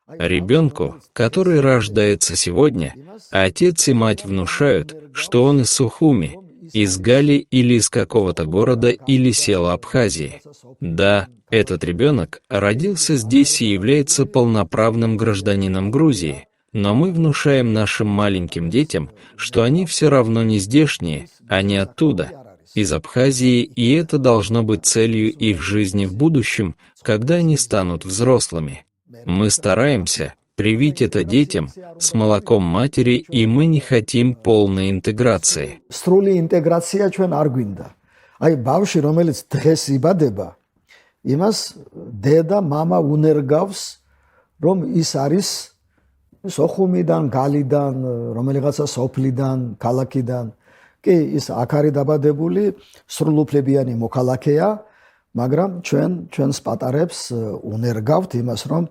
Ребенку, который рождается сегодня, отец и мать внушают, что он из Сухуми, из Гали или из какого-то города или села Абхазии. Да, этот ребенок родился здесь и является полноправным гражданином Грузии, но мы внушаем нашим маленьким детям, что они все равно не здешние, они оттуда, из Абхазии, и это должно быть целью их жизни в будущем, когда они станут взрослыми. Мы стараемся привить это детям с молоком матери, и мы не хотим полной интеграции. Сრული ინტეგრაცია ჩვენ არ გვინდა. Აი ბავშვი რომელიც დღეს იბადება, იმას დედა მამა უნერგავს, რომ ის არის სოხუმიდან, გალიდან, რომელიღაცა სოფლიდან, ქალაქიდან. კი, ის აქ არის დაბადებული, სრულუფლებიანი მოქალაქეა, მაგრამ ჩვენს პატარებს უნერგავთ იმას, რომ